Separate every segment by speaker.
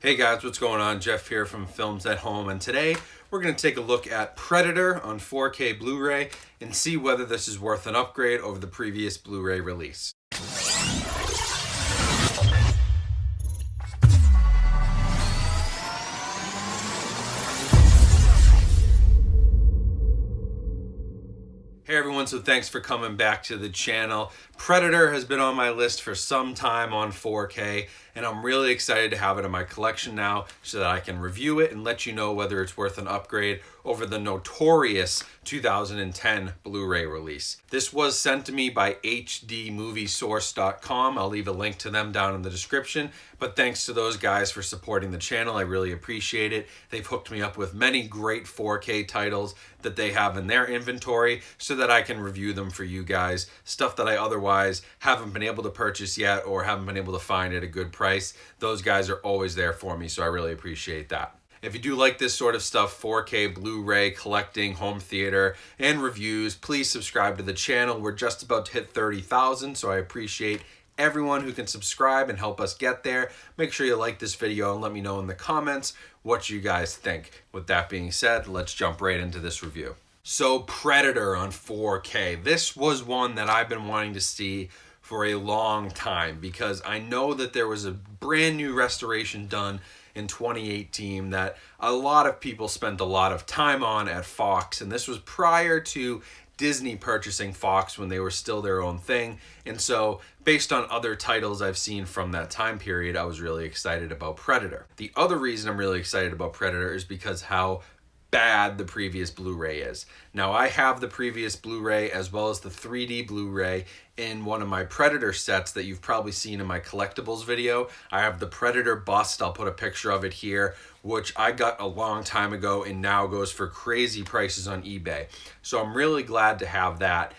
Speaker 1: Hey guys, what's going on? Jeff here from Films at Home, and today we're going to take a look at Predator on 4K Blu-ray and see whether this is worth an upgrade over the previous Blu-ray release. Hey everyone, so thanks for coming back to the channel. Predator has been on my list for some time on 4K, and I'm really excited to have it in my collection now so that I can review it and let you know whether it's worth an upgrade over the notorious 2010 Blu-ray release. This was sent to me by hdmoviesource.com. I'll leave a link to them down in the description, but thanks to those guys for supporting the channel. I really appreciate it. They've hooked me up with many great 4K titles that they have in their inventory so that I can review them for you guys. Stuff that I otherwise haven't been able to purchase yet or haven't been able to find at a good price. Those guys are always there for me, so I really appreciate that. If you do like this sort of stuff, 4K, Blu-ray, collecting, home theater, and reviews, please subscribe to the channel. We're just about to hit 30,000, so I appreciate everyone who can subscribe and help us get there. Make sure you like this video and let me know in the comments what you guys think. With that being said, let's jump right into this review. So Predator on 4K. This was one that I've been wanting to see for a long time because I know that there was a brand new restoration done in 2018 that a lot of people spent a lot of time on at Fox, and this was prior to Disney purchasing Fox when they were still their own thing. And so based on other titles I've seen from that time period, I was really excited about Predator. The other reason I'm really excited about Predator is because how bad the previous Blu-ray is. Now I have the previous Blu-ray as well as the 3D Blu-ray in one of my Predator sets that you've probably seen in my collectibles video. I have the Predator bust, I'll put a picture of it here, which I got a long time ago and now goes for crazy prices on eBay. So I'm really glad to have that.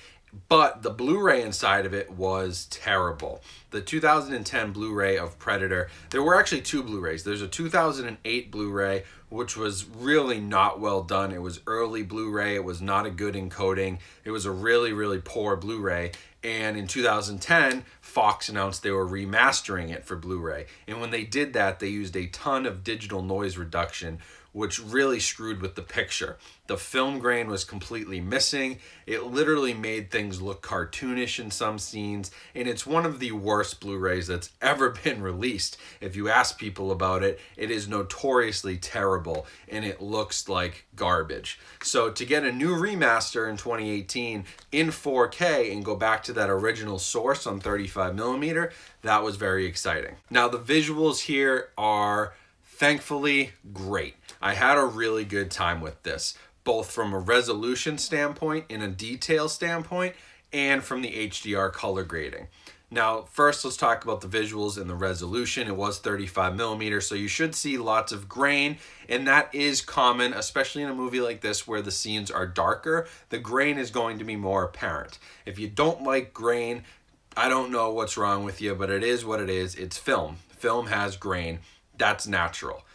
Speaker 1: But the Blu-ray inside of it was terrible. The 2010 Blu-ray of Predator, there were actually two Blu-rays. There's a 2008 Blu-ray, which was really not well done. It was early Blu-ray. It was not a good encoding. It was a really, really poor Blu-ray. And in 2010, Fox announced they were remastering it for Blu-ray. And when they did that, they used a ton of digital noise reduction, which really screwed with the picture. The film grain was completely missing. It literally made things look cartoonish in some scenes, and it's one of the worst Blu-rays that's ever been released. If you ask people about it, it is notoriously terrible, and it looks like garbage. So to get a new remaster in 2018 in 4K and go back to that original source on 35mm, that was very exciting. Now the visuals here are thankfully great. I had a really good time with this, both from a resolution standpoint and a detail standpoint, and from the HDR color grading. Now, first let's talk about the visuals and the resolution. It was 35mm, so you should see lots of grain, and that is common, especially in a movie like this where the scenes are darker. The grain is going to be more apparent. If you don't like grain, I don't know what's wrong with you, but it is what it is. It's film. Film has grain. That's natural.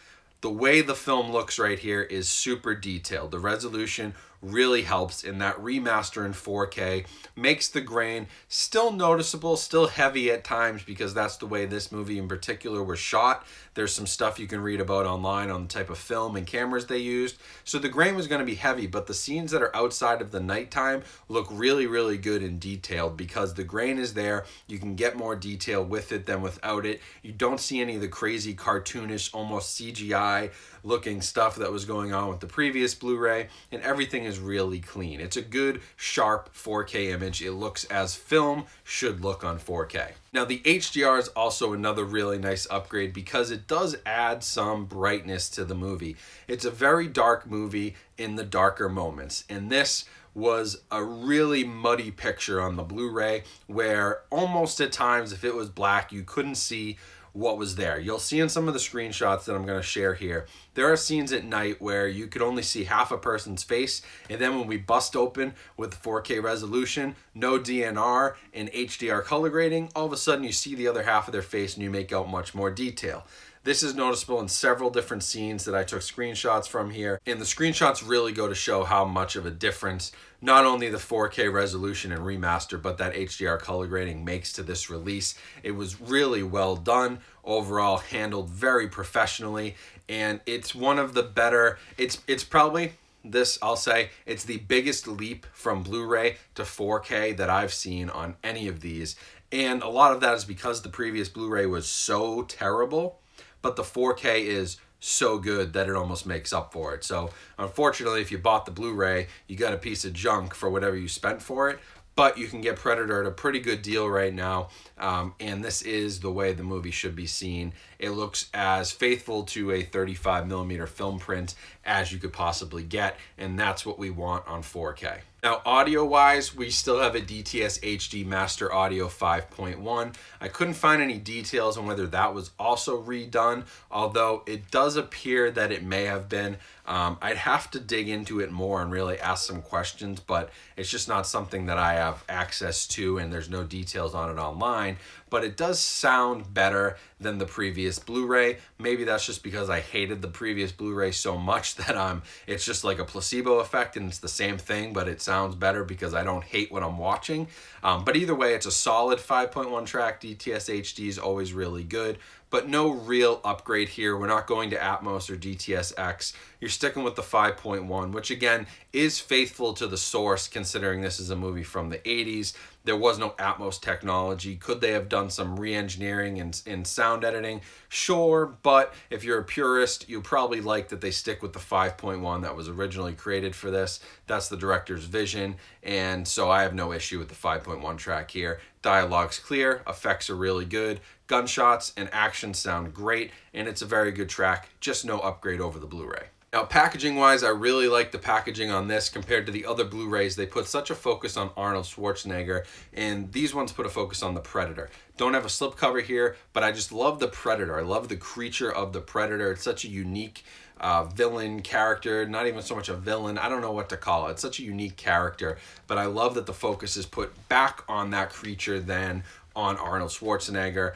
Speaker 1: The way the film looks right here is super detailed. The resolution really helps, and that remaster in 4K makes the grain still noticeable, still heavy at times, because that's the way this movie in particular was shot. There's some stuff you can read about online on the type of film and cameras they used. So the grain was going to be heavy, but the scenes that are outside of the nighttime look really, really good and detailed because the grain is there. You can get more detail with it than without it. You don't see any of the crazy cartoonish, almost CGI looking stuff that was going on with the previous Blu-ray, and everything is really clean. It's a good, sharp 4K image. It looks as film should look on 4K. Now the HDR is also another really nice upgrade because it does add some brightness to the movie. It's a very dark movie in the darker moments, and this was a really muddy picture on the Blu-ray where almost at times if it was black you couldn't see what was there. You'll see in some of the screenshots that I'm going to share here, there are scenes at night where you could only see half a person's face, and then when we bust open with 4K resolution, no DNR, and HDR color grading, all of a sudden you see the other half of their face and you make out much more detail. This is noticeable in several different scenes that I took screenshots from here, and the screenshots really go to show how much of a difference not only the 4K resolution and remaster, but that HDR color grading makes to this release. It was really well done, overall handled very professionally, and it's one of the better, it's probably, this I'll say, it's the biggest leap from Blu-ray to 4K that I've seen on any of these. And a lot of that is because the previous Blu-ray was so terrible, but the 4K is so good that it almost makes up for it. So unfortunately, if you bought the Blu-ray, you got a piece of junk for whatever you spent for it. But you can get Predator at a pretty good deal right now, and this is the way the movie should be seen. It looks as faithful to a 35mm film print as you could possibly get, and that's what we want on 4K. Now, audio-wise, we still have a DTS HD Master Audio 5.1. I couldn't find any details on whether that was also redone, although it does appear that it may have been. I'd have to dig into it more and really ask some questions, but it's just not something that I have access to, and there's no details on it online. But it does sound better than the previous Blu-ray. Maybe that's just because I hated the previous Blu-ray so much that it's just like a placebo effect, and it's the same thing, but it sounds better because I don't hate what I'm watching. But either way, it's a solid 5.1 track. DTS HD is always really good, but no real upgrade here. We're not going to Atmos or DTS-X. You're sticking with the 5.1, which again is faithful to the source considering this is a movie from the 80s. There was no Atmos technology. Could they have done some re-engineering and sound editing? Sure, but if you're a purist, you probably like that they stick with the 5.1 that was originally created for this. That's the director's vision, and so I have no issue with the 5.1 track here. Dialogue's clear, effects are really good, gunshots and action sound great, and it's a very good track, just no upgrade over the Blu-ray. Now, packaging-wise, I really like the packaging on this compared to the other Blu-rays. They put such a focus on Arnold Schwarzenegger, and these ones put a focus on the Predator. Don't have a slipcover here, but I just love the Predator. I love the creature of the Predator. It's such a unique villain character, not even so much a villain. I don't know what to call it. It's such a unique character, but I love that the focus is put back on that creature than on Arnold Schwarzenegger.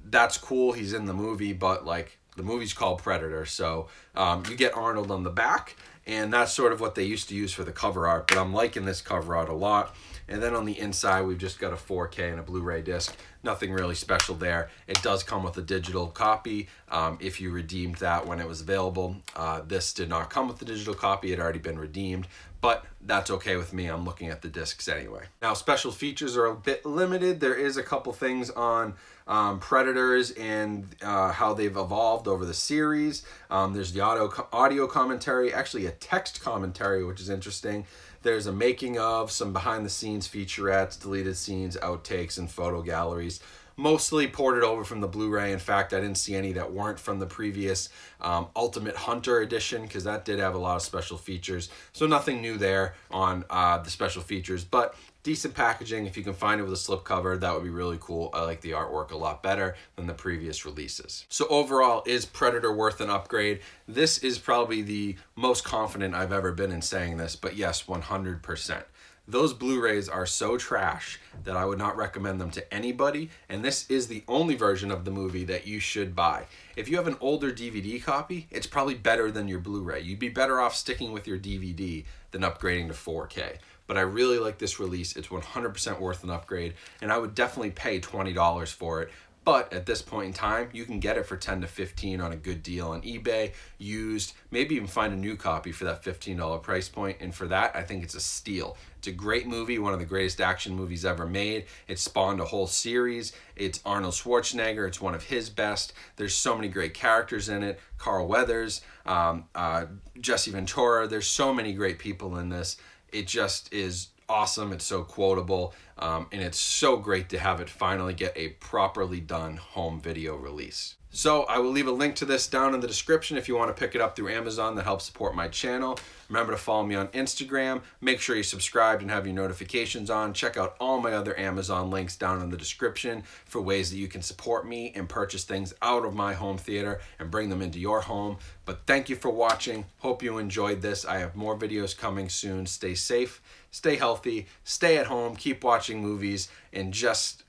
Speaker 1: That's cool. He's in the movie, but like, the movie's called Predator, so you get Arnold on the back, and that's sort of what they used to use for the cover art, but I'm liking this cover art a lot. And then on the inside, we've just got a 4K and a Blu-ray disc. Nothing really special there. It does come with a digital copy if you redeemed that when it was available. This did not come with the digital copy. It had already been redeemed, but that's okay with me. I'm looking at the discs anyway. Now, special features are a bit limited. There is a couple things on Predators and how they've evolved over the series. There's the audio commentary, actually a text commentary, which is interesting. There's a making of, some behind the scenes featurettes, deleted scenes, outtakes, and photo galleries. Mostly ported over from the Blu-ray. In fact, I didn't see any that weren't from the previous Ultimate Hunter edition, because that did have a lot of special features. So nothing new there on the special features, but decent packaging. If you can find it with a slipcover, that would be really cool. I like the artwork a lot better than the previous releases. So overall, is Predator worth an upgrade? This is probably the most confident I've ever been in saying this, but yes, 100%. Those Blu-rays are so trash that I would not recommend them to anybody, and this is the only version of the movie that you should buy. If you have an older DVD copy, it's probably better than your Blu-ray. You'd be better off sticking with your DVD than upgrading to 4K. But I really like this release. It's 100% worth an upgrade, and I would definitely pay $20 for it. But at this point in time, you can get it for $10 to $15 on a good deal on eBay, used, maybe even find a new copy for that $15 price point. And for that, I think it's a steal. It's a great movie, one of the greatest action movies ever made. It spawned a whole series. It's Arnold Schwarzenegger. It's one of his best. There's so many great characters in it. Carl Weathers, Jesse Ventura. There's so many great people in this. It just is awesome. It's so quotable, and it's so great to have it finally get a properly done home video release. So I will leave a link to this down in the description if you want to pick it up through Amazon. That helps support my channel. Remember to follow me on Instagram. Make sure you're subscribed and have your notifications on. Check out all my other Amazon links down in the description for ways that you can support me and purchase things out of my home theater and bring them into your home. But thank you for watching. Hope you enjoyed this. I have more videos coming soon. Stay safe, stay healthy, stay at home, keep watching movies, and just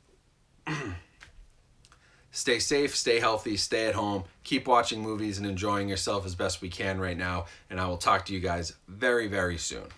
Speaker 1: Stay safe, stay healthy, stay at home, keep watching movies and enjoying yourself as best we can right now, and I will talk to you guys very, very soon.